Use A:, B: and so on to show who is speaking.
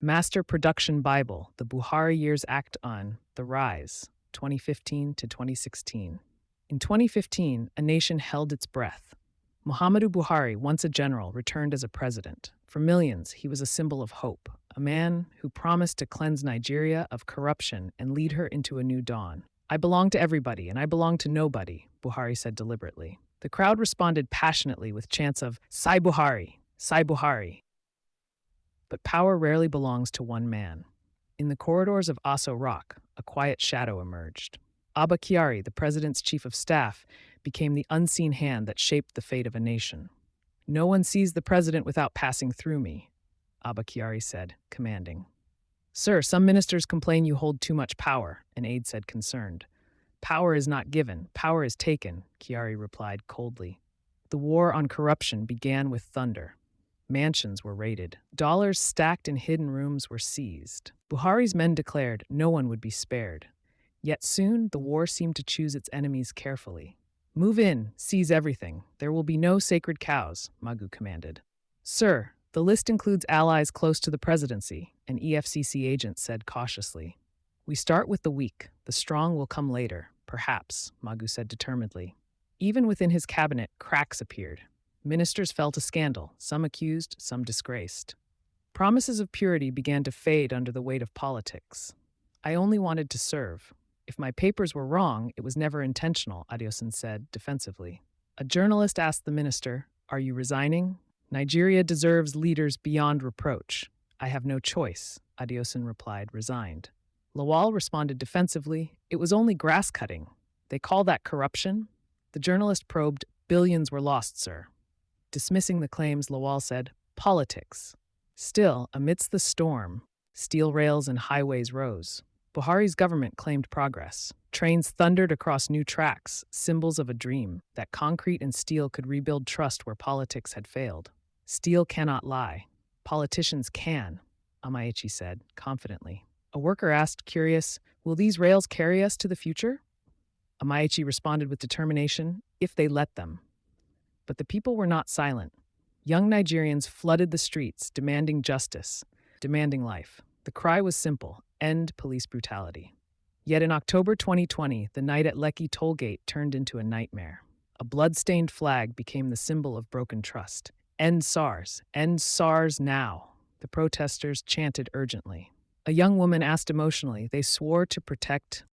A: Master Production Bible, the Buhari Years Act on the Rise, 2015 to 2016. In 2015, a nation held its breath. Muhammadu Buhari, once a general, returned as a president. For millions, he was a symbol of hope, a man who promised to cleanse Nigeria of corruption and lead her into a new dawn. "I belong to everybody, and I belong to nobody," Buhari said deliberately. The crowd responded passionately with chants of "Sai Buhari! Sai Buhari!" But power rarely belongs to one man. In the corridors of Aso Rock, a quiet shadow emerged. Abba Kyari, the president's chief of staff, became the unseen hand that shaped the fate of a nation. "No one sees the president without passing through me," Abba Kyari said, commanding. "Sir, some ministers complain you hold too much power," an aide said, concerned. "Power is not given, power is taken," Kyari replied coldly. The war on corruption began with thunder. Mansions were raided. Dollars stacked in hidden rooms were seized. Buhari's men declared no one would be spared. Yet soon, the war seemed to choose its enemies carefully. "Move in, seize everything. There will be no sacred cows," Magu commanded. "Sir, the list includes allies close to the presidency," an EFCC agent said cautiously. "We start with the weak. The strong will come later, perhaps," Magu said determinedly. Even within his cabinet, cracks appeared. Ministers fell to scandal, some accused, some disgraced. Promises of purity began to fade under the weight of politics. "I only wanted to serve. If my papers were wrong, it was never intentional," Adeosun said defensively. A journalist asked the minister, "Are you resigning?" "Nigeria deserves leaders beyond reproach. I have no choice," Adeosun replied, resigned. Lawal responded defensively, "It was only grass cutting. They call that corruption?" The journalist probed, "Billions were lost, sir." Dismissing the claims, Lawal said, "Politics." Still, amidst the storm, steel rails and highways rose. Buhari's government claimed progress. Trains thundered across new tracks, symbols of a dream, that concrete and steel could rebuild trust where politics had failed. "Steel cannot lie. Politicians can," Amaechi said, confidently. A worker asked, curious, "Will these rails carry us to the future?" Amaechi responded with determination, "If they let them." But the people were not silent. Young Nigerians flooded the streets, demanding justice, demanding life. The cry was simple: end police brutality. Yet in October 2020, the night at Lekki toll gate turned into a nightmare. A blood-stained flag became the symbol of broken trust. End SARS now, the protesters chanted urgently. A young woman asked emotionally, "They swore to protect